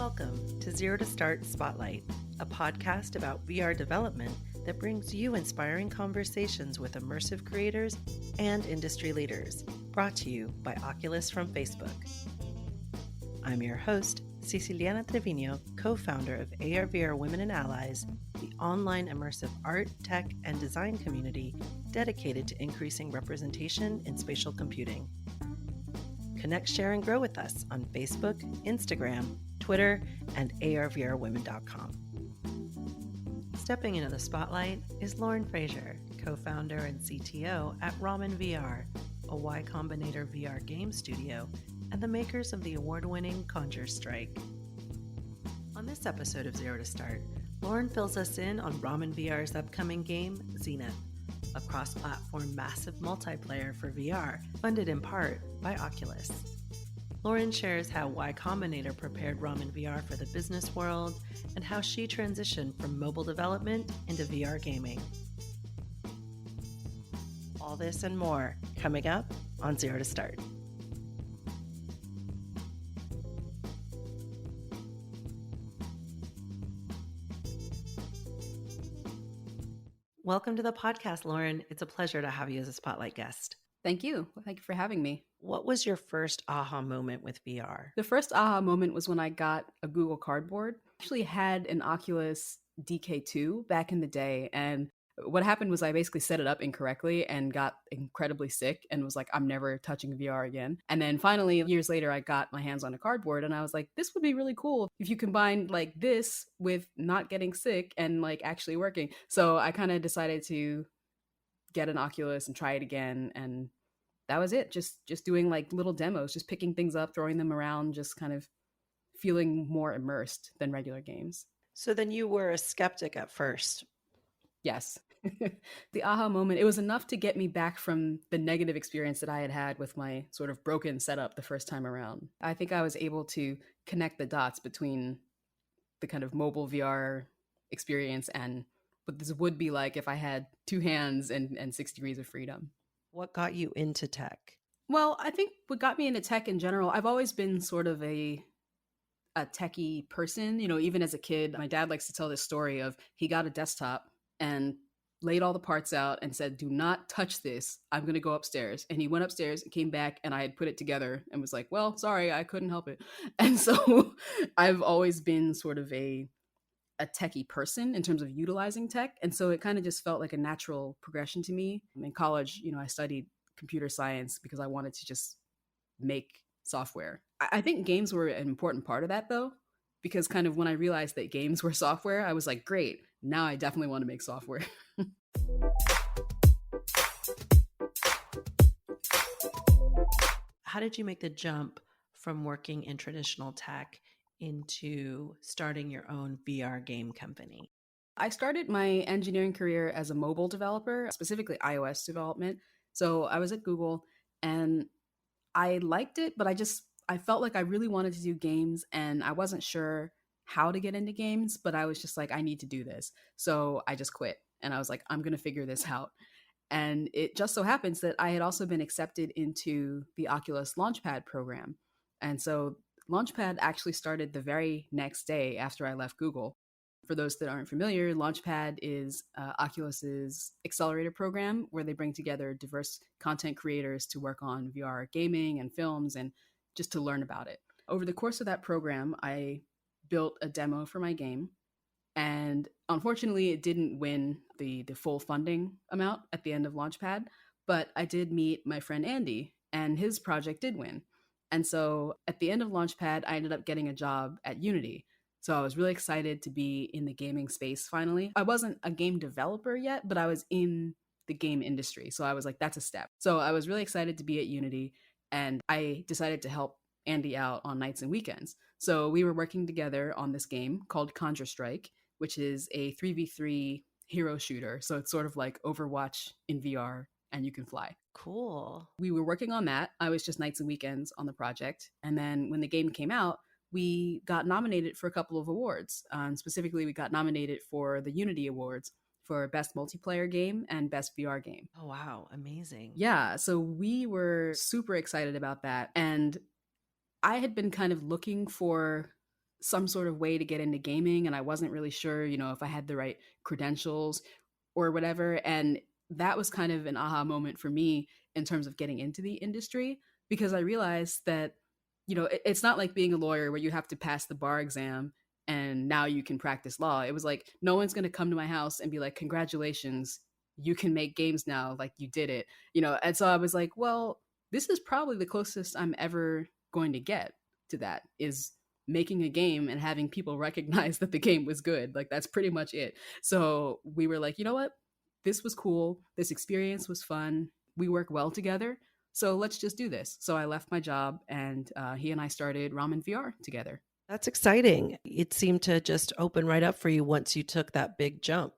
Welcome to Zero to Start Spotlight, a podcast about VR development that brings you inspiring conversations with immersive creators and industry leaders, brought to you by Oculus from Facebook. I'm your host, Ceciliana Trevino, co-founder of AR/VR Women and Allies, the online immersive art, tech, and design community dedicated to increasing representation in spatial computing. Connect, share, and grow with us on Facebook, Instagram, Twitter, and arvrwomen.com. Stepping into the spotlight is Lauren Frazier, co-founder and CTO at Ramen VR, a Y Combinator VR game studio, and the makers of the award-winning Conjure Strike. On this episode of Zero to Start, Lauren fills us in on Ramen VR's upcoming game, Zenith, a cross-platform massive multiplayer for VR, funded in part by Oculus. Lauren shares how Y Combinator prepared Ramen VR for the business world and how she transitioned from mobile development into VR gaming. All this and more coming up on Zero to Start. Welcome to the podcast, Lauren. It's a pleasure to have you as a spotlight guest. Thank you. Thank you for having me. What was your first aha moment with VR? The first aha moment was when I got a Google Cardboard. I actually had an Oculus DK2 back in the day. And what happened was I basically set it up incorrectly and got incredibly sick and was like, I'm never touching VR again. And then finally, years later, I got my hands on a cardboard and I was like, this would be really cool if you combine like this with not getting sick and like actually working. So I kind of decided to get an Oculus and try it again. And that was it. Just doing like little demos, just picking things up, throwing them around, just kind of feeling more immersed than regular games. So then you were a skeptic at first. Yes. The aha moment, it was enough to get me back from the negative experience that I had had with my sort of broken setup the first time around. I think I was able to connect the dots between the kind of mobile VR experience and what this would be like if I had two hands and 6 degrees of freedom. What got you into tech? Well, I think what got me into tech in general, I've always been sort of a techie person. You know, even as a kid, my dad likes to tell this story of he got a desktop and laid all the parts out and said, do not touch this. I'm going to go upstairs. And he went upstairs and came back and I had put it together and was like, well, sorry, I couldn't help it. And so I've always been sort of a techie person in terms of utilizing tech. And so it kind of just felt like a natural progression to me. In college, you know, I studied computer science because I wanted to just make software. I think games were an important part of that though, because kind of when I realized that games were software, I was like, great, now I definitely want to make software. How did you make the jump from working in traditional tech into starting your own VR game company? I started my engineering career as a mobile developer, specifically iOS development. So I was at Google and I liked it, but I felt like I really wanted to do games and I wasn't sure how to get into games, but I was just like, I need to do this. So I just quit and I was like, I'm going to figure this out. And it just so happens that I had also been accepted into the Oculus Launch Pad program. And so Launch Pad actually started the very next day after I left Google. For those that aren't familiar, Launch Pad is Oculus's accelerator program where they bring together diverse content creators to work on VR gaming and films and just to learn about it. Over the course of that program, I built a demo for my game. And unfortunately, it didn't win the full funding amount at the end of Launchpad, but I did meet my friend Andy and his project did win. And so at the end of Launchpad, I ended up getting a job at Unity. So I was really excited to be in the gaming space finally. I wasn't a game developer yet, but I was in the game industry. So I was like, that's a step. So I was really excited to be at Unity and I decided to help Andy out on nights and weekends. So we were working together on this game called Conjure Strike, which is a 3v3 hero shooter. So it's sort of like Overwatch in VR and you can fly. Cool. We were working on that. I was just nights and weekends on the project. And then when the game came out, we got nominated for a couple of awards. Specifically, we got nominated for the Unity Awards for Best Multiplayer Game and Best VR Game. Oh, wow. Amazing. Yeah. So we were super excited about that. And I had been kind of looking for some sort of way to get into gaming, and I wasn't really sure, if I had the right credentials or whatever. And that was kind of an aha moment for me in terms of getting into the industry, because I realized that, it's not like being a lawyer where you have to pass the bar exam and now you can practice law. It was like, no one's going to come to my house and be like, congratulations, you can make games now, like you did it, And so I was like, well, this is probably the closest I'm ever going to get to that, is making a game and having people recognize that the game was good. Like, that's pretty much it. So we were like, you know what? This was cool. This experience was fun. We work well together. So let's just do this. So I left my job, and he and I started Ramen VR together. That's exciting. It seemed to just open right up for you once you took that big jump.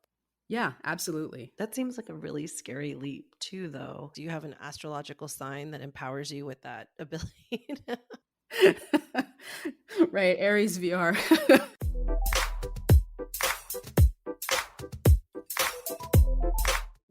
Yeah, absolutely. That seems like a really scary leap too, though. Do you have an astrological sign that empowers you with that ability? Right, Aries VR.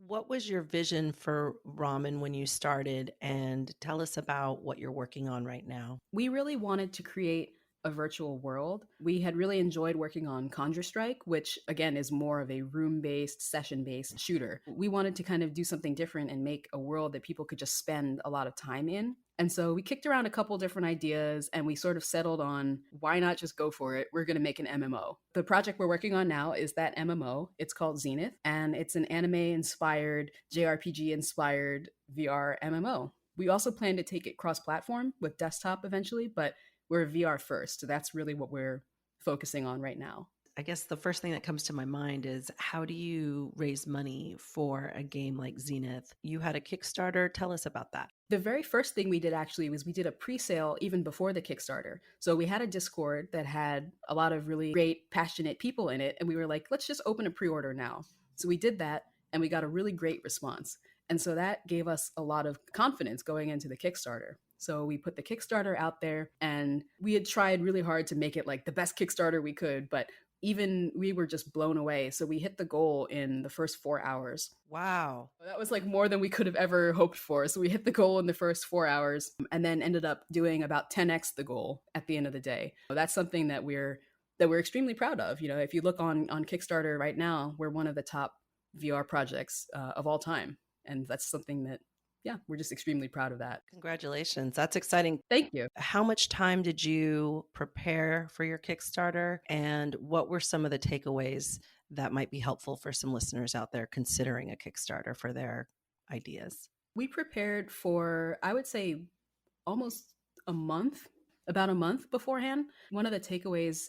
What was your vision for Ramen when you started? And tell us about what you're working on right now. We really wanted to create a virtual world. We had really enjoyed working on Counter-Strike, which again is more of a room-based, session-based shooter. We wanted to kind of do something different and make a world that people could just spend a lot of time in. And so we kicked around a couple different ideas, and we sort of settled on, why not just go for it? We're going to make an MMO. The project we're working on now is that MMO. It's called Zenith, and it's an anime-inspired, JRPG-inspired VR MMO. We also plan to take it cross-platform with desktop eventually, but we're VR first. So that's really what we're focusing on right now. I guess the first thing that comes to my mind is, how do you raise money for a game like Zenith? You had a Kickstarter. Tell us about that. The very first thing we did actually was we did a pre-sale even before the Kickstarter. So we had a Discord that had a lot of really great, passionate people in it. And we were like, let's just open a pre-order now. So we did that, and we got a really great response. And so that gave us a lot of confidence going into the Kickstarter. So we put the Kickstarter out there, and we had tried really hard to make it like the best Kickstarter we could, but even we were just blown away. So we hit the goal in the first 4 hours. Wow. That was like more than we could have ever hoped for. So we hit the goal in the first 4 hours, and then ended up doing about 10x the goal at the end of the day. So that's something that we're extremely proud of. If you look on Kickstarter right now, we're one of the top VR projects of all time. And that's something that, yeah, we're just extremely proud of that. Congratulations. That's exciting. Thank you. How much time did you prepare for your Kickstarter? And what were some of the takeaways that might be helpful for some listeners out there considering a Kickstarter for their ideas? We prepared for, I would say, almost about a month beforehand. One of the takeaways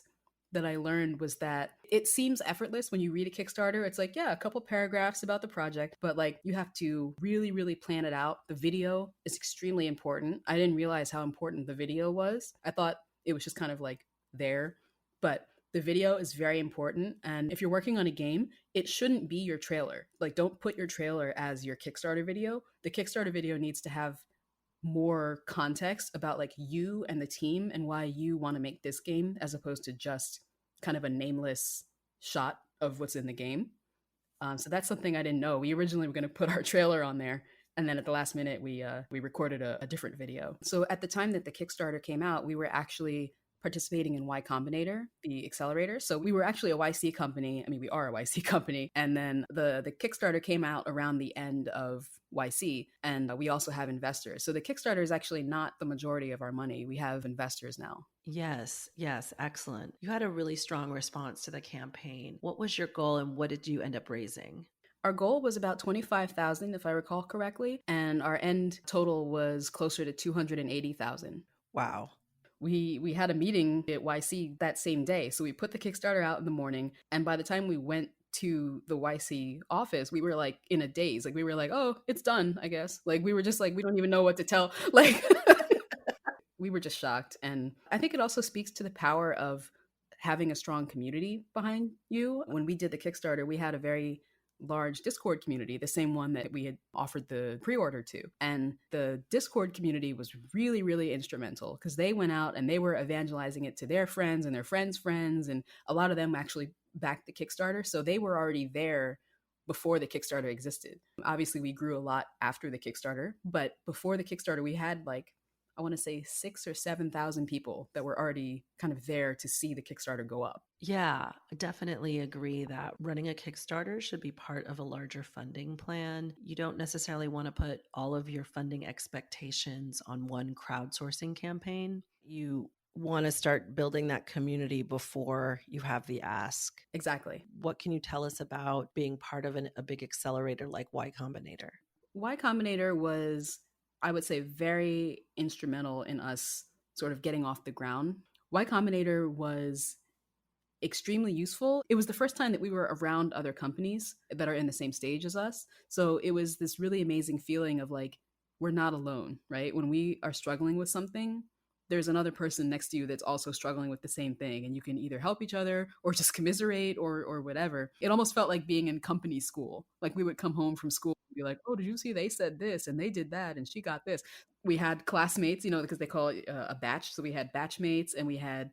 that I learned was that it seems effortless when you read a Kickstarter. It's like, yeah, a couple paragraphs about the project, but like you have to really, really plan it out. The video is extremely important. I didn't realize how important the video was. I thought it was just kind of like there, but the video is very important. And if you're working on a game, it shouldn't be your trailer. Like, don't put your trailer as your Kickstarter video. The Kickstarter video needs to have more context about like you and the team and why you want to make this game, as opposed to just kind of a nameless shot of what's in the game. So that's something I didn't know. We originally were going to put our trailer on there, and then at the last minute, we recorded a different video. So at the time that the Kickstarter came out, we were actually participating in Y Combinator, the accelerator. So we were actually a YC company. I mean, we are a YC company. And then the Kickstarter came out around the end of YC, and we also have investors. So the Kickstarter is actually not the majority of our money. We have investors now. Yes, excellent. You had a really strong response to the campaign. What was your goal, and what did you end up raising? Our goal was about 25,000, if I recall correctly, and our end total was closer to 280,000. Wow. We had a meeting at YC that same day. So we put the Kickstarter out in the morning, and by the time we went to the YC office, we were like in a daze. Like, we were like, oh, it's done, I guess. Like, we were just like, we don't even know what to tell. Like, we were just shocked. And I think it also speaks to the power of having a strong community behind you. When we did the Kickstarter, we had a very large Discord community, the same one that we had offered the pre-order to. And the Discord community was really, really instrumental, because they went out and they were evangelizing it to their friends and their friends' friends. And a lot of them actually backed the Kickstarter. So they were already there before the Kickstarter existed. Obviously, we grew a lot after the Kickstarter, but before the Kickstarter, we had like I want to say 6 or 7,000 people that were already kind of there to see the Kickstarter go up. Yeah, I definitely agree that running a Kickstarter should be part of a larger funding plan. You don't necessarily want to put all of your funding expectations on one crowdsourcing campaign. You want to start building that community before you have the ask. Exactly. What can you tell us about being part of a big accelerator like Y Combinator? Y Combinator was, I would say, very instrumental in us sort of getting off the ground. Y Combinator was extremely useful. It was the first time that we were around other companies that are in the same stage as us. So it was this really amazing feeling of like, we're not alone, right? When we are struggling with something, there's another person next to you that's also struggling with the same thing. And you can either help each other or just commiserate or whatever. It almost felt like being in company school. Like we would come home from school and be like, oh, did you see they said this and they did that and she got this. We had classmates, because they call it a batch. So we had batchmates and we had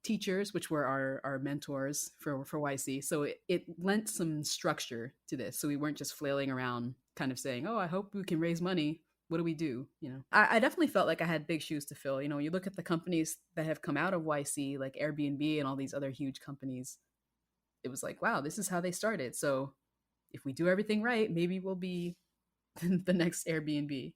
teachers, which were our mentors for YC. So it lent some structure to this. So we weren't just flailing around kind of saying, oh, I hope we can raise money. What do we do? I definitely felt like I had big shoes to fill. You look at the companies that have come out of YC, like Airbnb and all these other huge companies. It was like, wow, this is how they started. So if we do everything right, maybe we'll be the next Airbnb.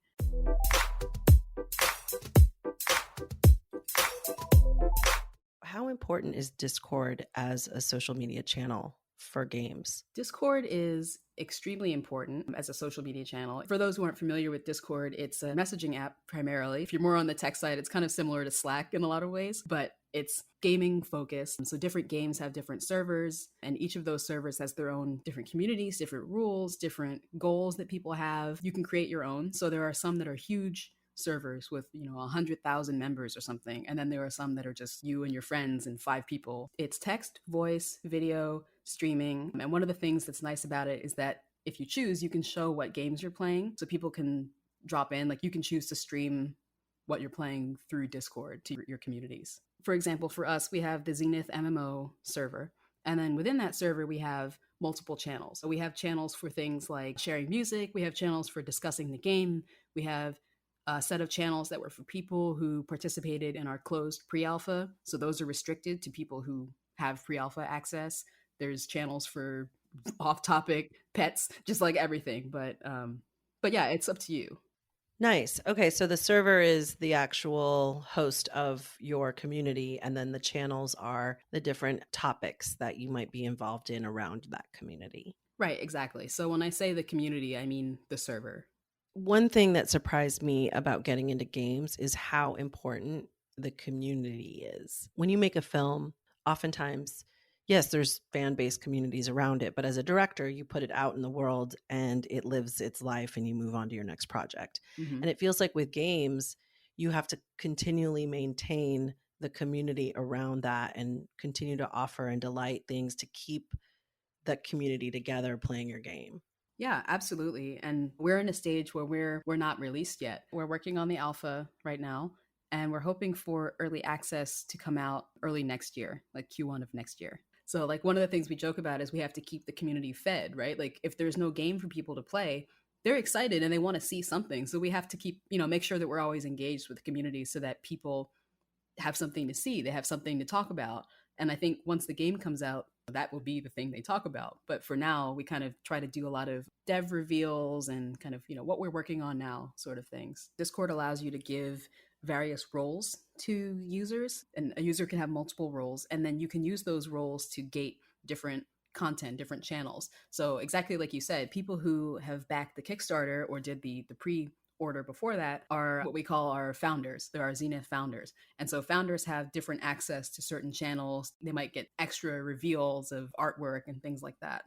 How important is Discord as a social media channel for games? Discord is extremely important as a social media channel. For those who aren't familiar with Discord, it's a messaging app primarily. If you're more on the tech side, it's kind of similar to Slack in a lot of ways, but it's gaming focused. So different games have different servers, and each of those servers has their own different communities, different rules, different goals that people have. You can create your own. So there are some that are huge servers with 100,000 members or something, and then there are some that are just you and your friends and 5 people. It's text, voice, video, streaming, and one of the things that's nice about it is that if you choose, you can show what games you're playing, so people can drop in. Like you can choose to stream what you're playing through Discord to your communities. For example, for us, we have the Zenith MMO server, and then within that server we have multiple channels. So we have channels for things like sharing music, we have channels for discussing the game, we have a set of channels that were for people who participated in our closed pre-alpha. So those are restricted to people who have pre-alpha access. There's channels for off-topic pets, just like everything. But yeah, it's up to you. Nice. Okay, so the server is the actual host of your community, and then the channels are the different topics that you might be involved in around that community. Right, exactly. So when I say the community, I mean the server. One thing that surprised me about getting into games is how important the community is. When you make a film, oftentimes, yes, there's fan-based communities around it, but as a director, you put it out in the world and it lives its life and you move on to your next project. Mm-hmm. And it feels like with games, you have to continually maintain the community around that and continue to offer and delight things to keep that community together playing your game. Yeah, absolutely. And we're in a stage where we're not released yet. We're working on the alpha right now, and we're hoping for early access to come out early next year, like Q1 of next year. So like one of the things we joke about is we have to keep the community fed, right? Like if there's no game for people to play, they're excited and they want to see something. So we have to keep, make sure that we're always engaged with the community so that people have something to see, they have something to talk about. And I think once the game comes out, that will be the thing they talk about. But for now, we kind of try to do a lot of dev reveals and kind of, what we're working on now sort of things. Discord allows you to give various roles to users, and a user can have multiple roles, and then you can use those roles to gate different content, different channels. So exactly like you said, people who have backed the Kickstarter or did the pre-order before that are what we call our founders. They're our Zenith founders. And so founders have different access to certain channels. They might get extra reveals of artwork and things like that.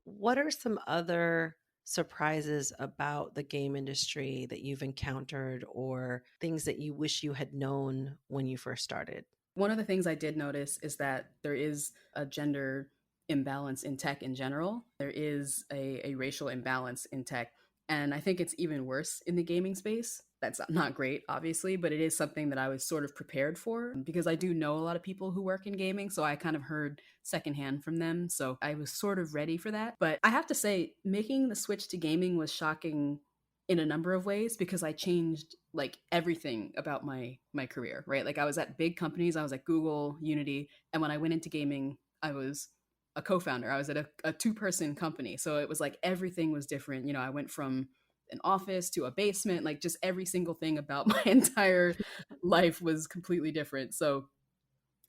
What are some other surprises about the game industry that you've encountered, or things that you wish you had known when you first started? One of the things I did notice is that there is a gender imbalance in tech in general. There is a racial imbalance in tech. And I think it's even worse in the gaming space. That's not great, obviously, but it is something that I was sort of prepared for because I do know a lot of people who work in gaming. So I kind of heard secondhand from them. So I was sort of ready for that. But I have to say, making the switch to gaming was shocking in a number of ways because I changed like everything about my career, right? Like I was at big companies, I was at Google, Unity, and when I went into gaming, I was a co-founder. I was at a two-person company. So it was like everything was different. You know, I went from an office to a basement, like just every single thing about my entire life was completely different. So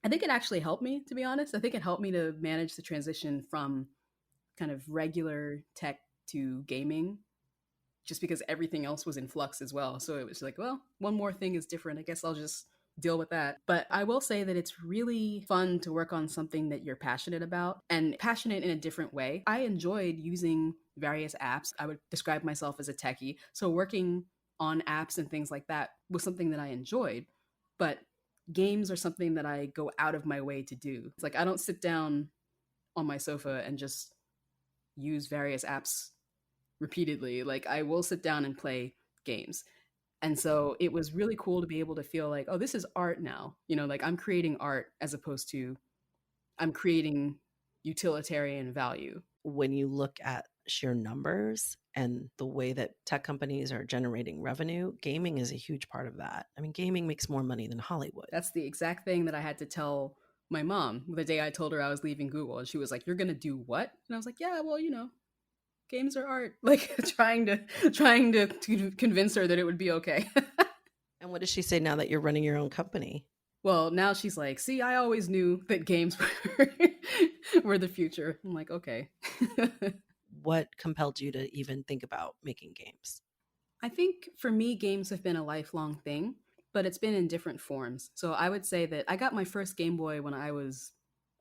I think it actually helped me, to be honest. I think it helped me to manage the transition from kind of regular tech to gaming just because everything else was in flux as well. So it was like, well, one more thing is different. I guess I'll just deal with that. But I will say that it's really fun to work on something that you're passionate about and passionate in a different way. I enjoyed using various apps. I would describe myself as a techie. So working on apps and things like that was something that I enjoyed. But games are something that I go out of my way to do. It's like I don't sit down on my sofa and just use various apps repeatedly. Like I will sit down and play games. And so it was really cool to be able to feel like, oh, this is art now. You know, like I'm creating art as opposed to I'm creating utilitarian value. When you look at sheer numbers and the way that tech companies are generating revenue, gaming is a huge part of that. I mean, gaming makes more money than Hollywood. That's the exact thing that I had to tell my mom the day I told her I was leaving Google. And she was like, "You're going to do what?" And I was like, "Yeah, well, you know, games are art." Like trying to convince her that it would be okay. And what does she say now that you're running your own company? Well, now she's like, "See, I always knew that games were the future." I'm like, "Okay." What compelled you to even think about making games? I think for me, games have been a lifelong thing, but it's been in different forms. So I would say that I got my first Game Boy when I was,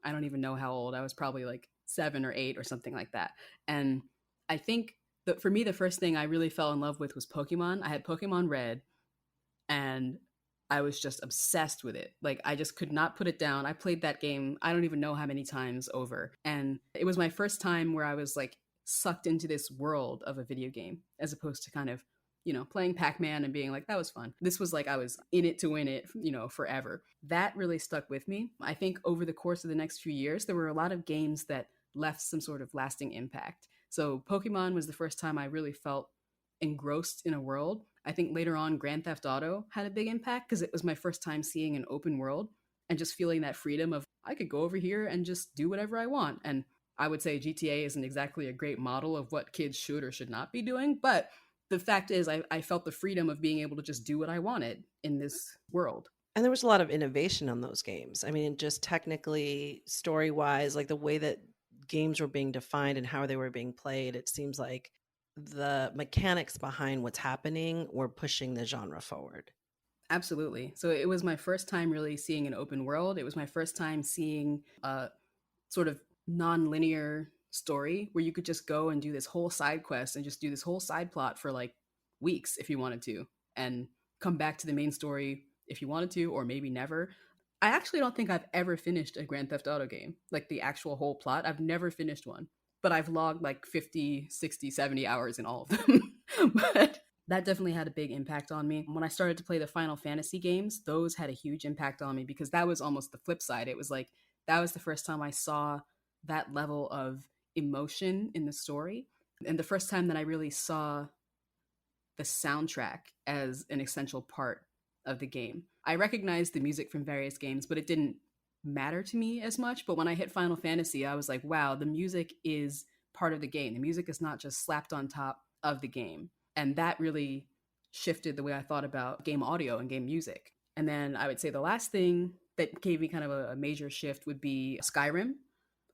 I don't even know how old. I was probably like 7 or 8 or something like that. And I think that for me, the first thing I really fell in love with was Pokemon. I had Pokemon Red and I was just obsessed with it. Like I just could not put it down. I played that game, I don't even know how many times over. And it was my first time where I was like sucked into this world of a video game as opposed to kind of, you know, playing Pac-Man and being like, that was fun. This was like I was in it to win it, you know, forever. That really stuck with me. I think over the course of the next few years, there were a lot of games that left some sort of lasting impact. So Pokemon was the first time I really felt engrossed in a world. I think later on, Grand Theft Auto had a big impact because it was my first time seeing an open world and just feeling that freedom of I could go over here and just do whatever I want. And I would say GTA isn't exactly a great model of what kids should or should not be doing, but the fact is I felt the freedom of being able to just do what I wanted in this world. And there was a lot of innovation on those games. I mean, just technically, story wise, like the way that games were being defined and how they were being played, it seems like the mechanics behind what's happening were pushing the genre forward. Absolutely. So it was my first time really seeing an open world. It was my first time seeing a sort of non-linear story where you could just go and do this whole side quest and just do this whole side plot for like weeks if you wanted to and come back to the main story if you wanted to or maybe never. I actually don't think I've ever finished a Grand Theft Auto game, like the actual whole plot. I've never finished one, but I've logged like 50, 60, 70 hours in all of them. But that definitely had a big impact on me. When I started to play the Final Fantasy games, those had a huge impact on me because that was almost the flip side. It was like that was the first time I saw that level of emotion in the story. And the first time that I really saw the soundtrack as an essential part of the game. I recognized the music from various games, but it didn't matter to me as much. But when I hit Final Fantasy, I was like, wow, the music is part of the game. The music is not just slapped on top of the game. And that really shifted the way I thought about game audio and game music. And then I would say the last thing that gave me kind of a major shift would be Skyrim.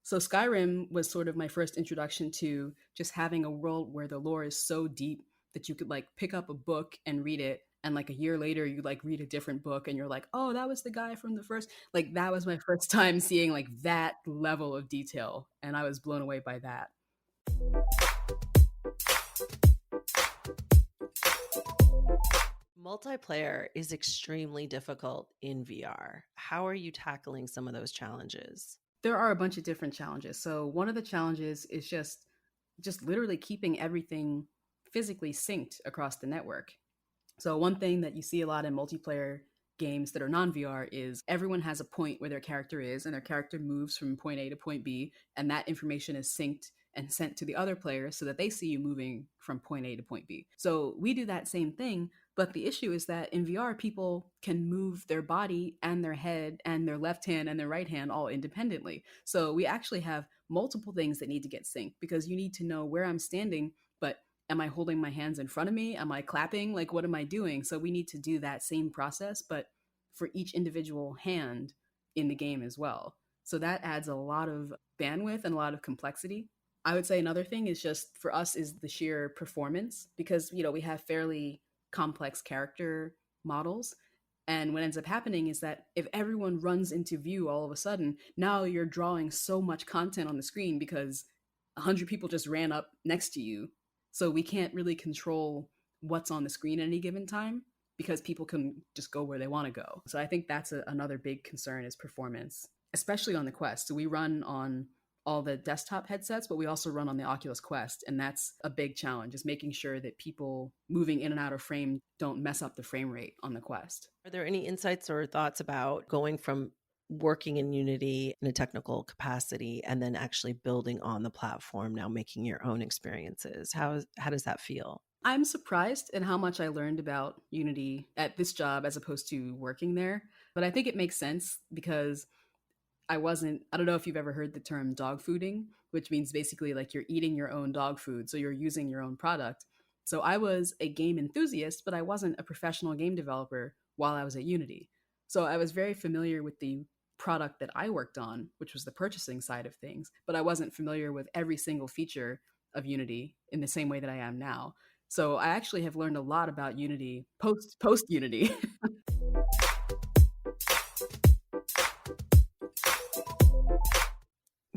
So Skyrim was sort of my first introduction to just having a world where the lore is so deep that you could like pick up a book and read it and like a year later you like read a different book and you're like, oh, that was the guy from the first. Like that was my first time seeing like that level of detail and I was blown away by that. Multiplayer is extremely difficult in VR. How are you tackling some of those challenges? There are a bunch of different challenges. So one of the challenges is just literally keeping everything physically synced across the network. So one thing that you see a lot in multiplayer games that are non-VR is everyone has a point where their character is, and their character moves from point A to point B, and that information is synced and sent to the other player so that they see you moving from point A to point B. So we do that same thing, but the issue is that in VR, people can move their body and their head and their left hand and their right hand all independently. So we actually have multiple things that need to get synced because you need to know where I'm standing, but am I holding my hands in front of me? Am I clapping? Like, what am I doing? So we need to do that same process, but for each individual hand in the game as well. So that adds a lot of bandwidth and a lot of complexity. I would say another thing is just for us is the sheer performance because, we have fairly complex character models. And what ends up happening is that if everyone runs into view all of a sudden, now you're drawing so much content on the screen because 100 people just ran up next to you. So we can't really control what's on the screen at any given time because people can just go where they want to go. So I think that's another big concern is performance, especially on the Quest. So we run on all the desktop headsets, but we also run on the Oculus Quest. And that's a big challenge, is making sure that people moving in and out of frame don't mess up the frame rate on the Quest. Are there any insights or thoughts about going from working in Unity in a technical capacity and then actually building on the platform, now making your own experiences? How does that feel? I'm surprised at how much I learned about Unity at this job as opposed to working there. But I think it makes sense because I don't know if you've ever heard the term dog fooding, which means basically like you're eating your own dog food. So you're using your own product. So I was a game enthusiast, but I wasn't a professional game developer while I was at Unity. So I was very familiar with the product that I worked on, which was the purchasing side of things, but I wasn't familiar with every single feature of Unity in the same way that I am now. So I actually have learned a lot about Unity post Unity.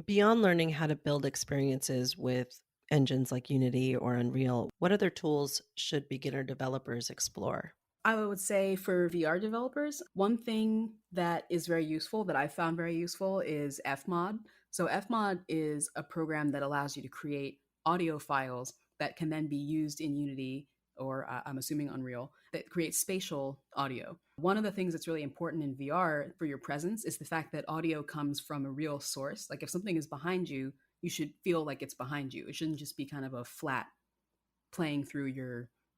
Beyond learning how to build experiences with engines like Unity or Unreal, what other tools should beginner developers explore? I would say for VR developers, one thing that is very useful that I found very useful is Fmod. So Fmod is a program that allows you to create audio files that can then be used in Unity or I'm assuming Unreal that creates spatial audio. One of the things that's really important in VR for your presence is the fact that audio comes from a real source. Like if something is behind you, you should feel like it's behind you. It shouldn't just be kind of a flat playing through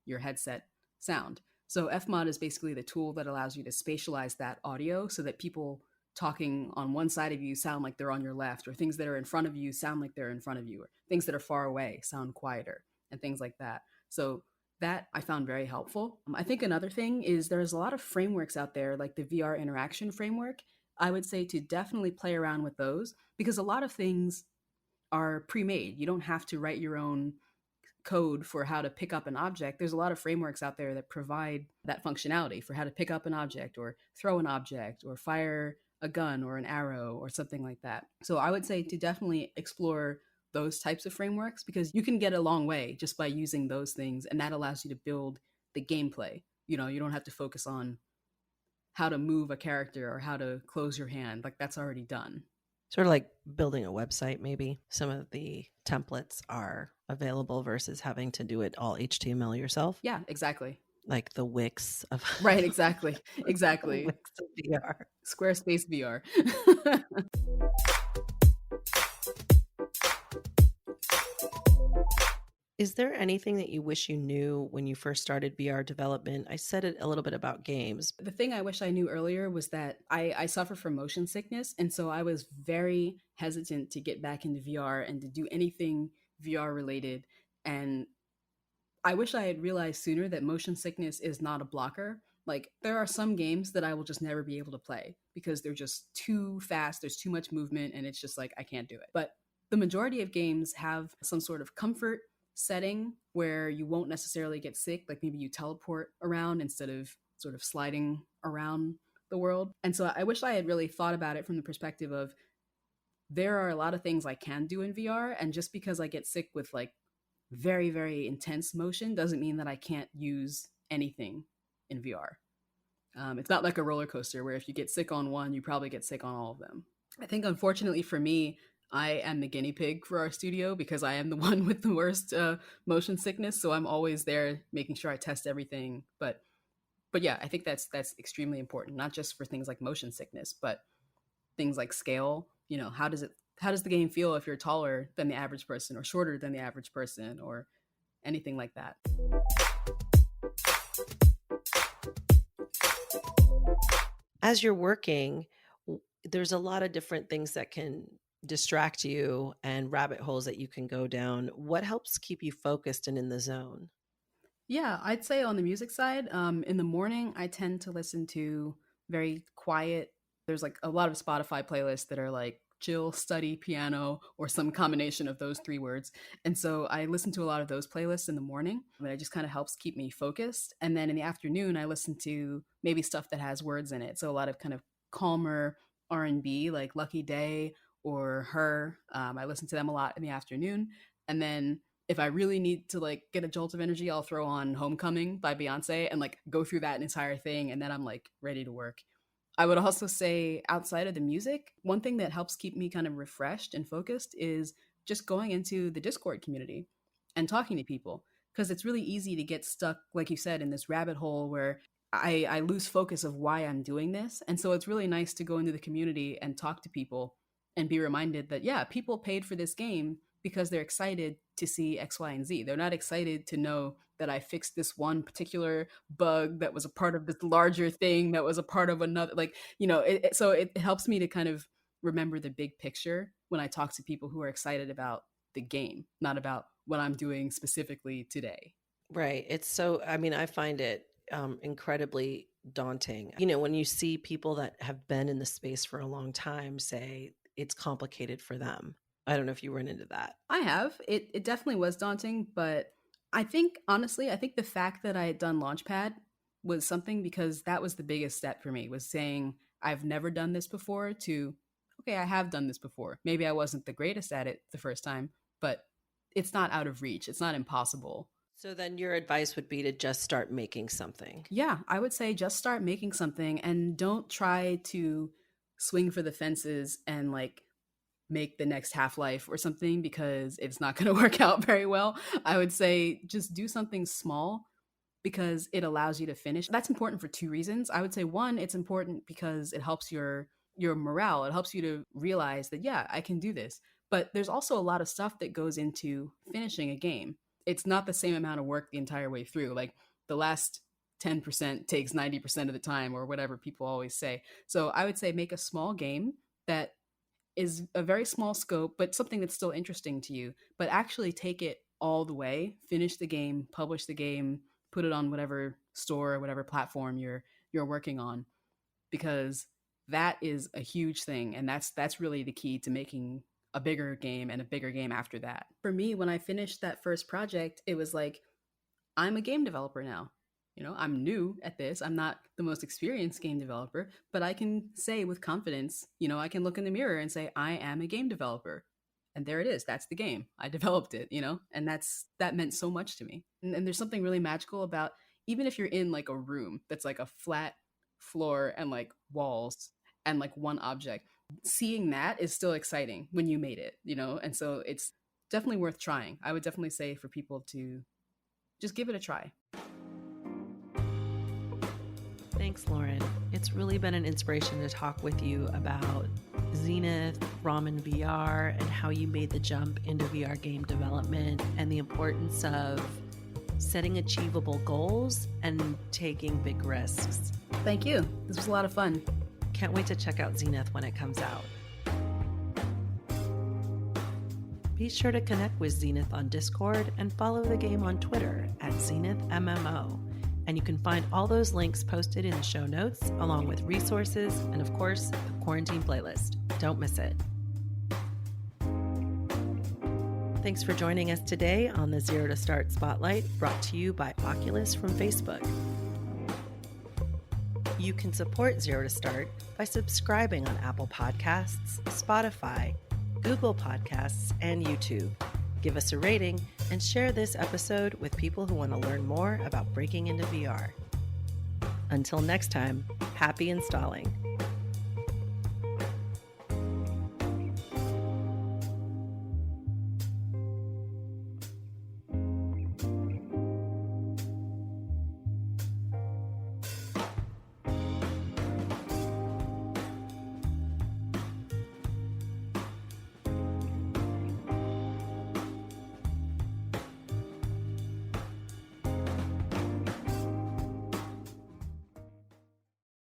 your headset sound. So Fmod is basically the tool that allows you to spatialize that audio so that people talking on one side of you sound like they're on your left, or things that are in front of you sound like they're in front of you, or things that are far away sound quieter, and things like that. So that I found very helpful. I think another thing is there's a lot of frameworks out there, like the VR interaction framework. I would say to definitely play around with those because a lot of things are pre-made. You don't have to write your own code for how to pick up an object. There's a lot of frameworks out there that provide that functionality for how to pick up an object or throw an object or fire a gun or an arrow or something like that. So I would say to definitely explore those types of frameworks because you can get a long way just by using those things, and that allows you to build the gameplay. You don't have to focus on how to move a character or how to close your hand. Like that's already done. Sort of like building a website, maybe. Some of the templates are available versus having to do it all HTML yourself. Yeah, exactly. Like the Wix of Right, exactly. Exactly. Wix of VR. Squarespace VR. Is there anything that you wish you knew when you first started VR development? I said it a little bit about games. The thing I wish I knew earlier was that I suffer from motion sickness. And so I was very hesitant to get back into VR and to do anything VR related. And I wish I had realized sooner that motion sickness is not a blocker. Like there are some games that I will just never be able to play because they're just too fast. There's too much movement and it's just like, I can't do it. But the majority of games have some sort of comfort setting where you won't necessarily get sick. Like maybe you teleport around instead of sort of sliding around the world. And so I wish I had really thought about it from the perspective of there are a lot of things I can do in VR. And just because I get sick with like very, very intense motion doesn't mean that I can't use anything in VR. It's not like a roller coaster where if you get sick on one, you probably get sick on all of them. I think unfortunately for me, I am the guinea pig for our studio because I am the one with the worst motion sickness. So I'm always there making sure I test everything. But But yeah, I think that's extremely important, not just for things like motion sickness, but things like scale. How does the game feel if you're taller than the average person or shorter than the average person or anything like that? As you're working, there's a lot of different things that can distract you and rabbit holes that you can go down. What helps keep you focused and in the zone? Yeah, I'd say on the music side, in the morning, I tend to listen to very quiet. There's like a lot of Spotify playlists that are like chill, study, piano, or some combination of those three words. And so I listen to a lot of those playlists in the morning. And it just kind of helps keep me focused. And then in the afternoon, I listen to maybe stuff that has words in it. So a lot of kind of calmer R&B, like Lucky Day or Her. I listen to them a lot in the afternoon. And then if I really need to like get a jolt of energy, I'll throw on Homecoming by Beyonce and like go through that entire thing, and then I'm like ready to work. I would also say outside of the music, one thing that helps keep me kind of refreshed and focused is just going into the Discord community and talking to people, because it's really easy to get stuck, like you said, in this rabbit hole where I lose focus of why I'm doing this. And so it's really nice to go into the community and talk to people and be reminded that, yeah, people paid for this game because they're excited to see X, Y, and Z. They're not excited to know that I fixed this one particular bug that was a part of this larger thing that was a part of another. Like, so it helps me to kind of remember the big picture when I talk to people who are excited about the game, not about what I'm doing specifically today. Right. I find it incredibly daunting. When you see people that have been in the space for a long time say it's complicated for them. I don't know if you run into that. I have. It definitely was daunting, but I think honestly, I think the fact that I had done Launchpad was something, because that was the biggest step for me, was saying I've never done this before to, okay, I have done this before. Maybe I wasn't the greatest at it the first time, but it's not out of reach. It's not impossible. So then your advice would be to just start making something. Yeah, I would say just start making something and don't try to swing for the fences and like make the next Half-Life or something, because it's not going to work out very well. I would say just do something small because it allows you to finish. That's important for two reasons. I would say one, it's important because it helps your morale. It helps you to realize that, yeah, I can do this. But there's also a lot of stuff that goes into finishing a game. It's not the same amount of work the entire way through. Like the last 10% takes 90% of the time, or whatever people always say. So I would say make a small game that is a very small scope, but something that's still interesting to you, but actually take it all the way, finish the game, publish the game, put it on whatever store or whatever platform you're working on, because that is a huge thing. And that's really the key to making a bigger game and a bigger game after that. For me, when I finished that first project, it was like, I'm a game developer now. I'm new at this. I'm not the most experienced game developer, but I can say with confidence, I can look in the mirror and say, I am a game developer. And there it is. That's the game. I developed it, and that meant so much to me. And there's something really magical about, even if you're in like a room that's like a flat floor and like walls and like one object, seeing that is still exciting when you made it, and so it's definitely worth trying. I would definitely say for people to just give it a try. Thanks, Lauren. It's really been an inspiration to talk with you about Zenith, Ramen VR, and how you made the jump into VR game development, and the importance of setting achievable goals and taking big risks. Thank you. This was a lot of fun. Can't wait to check out Zenith when it comes out. Be sure to connect with Zenith on Discord and follow the game on Twitter at Zenith MMO. And you can find all those links posted in the show notes, along with resources and, of course, the quarantine playlist. Don't miss it. Thanks for joining us today on the Zero to Start Spotlight, brought to you by Oculus from Facebook. You can support Zero to Start by subscribing on Apple Podcasts, Spotify, Google Podcasts, and YouTube. Give us a rating and share this episode with people who want to learn more about breaking into VR. Until next time, happy installing.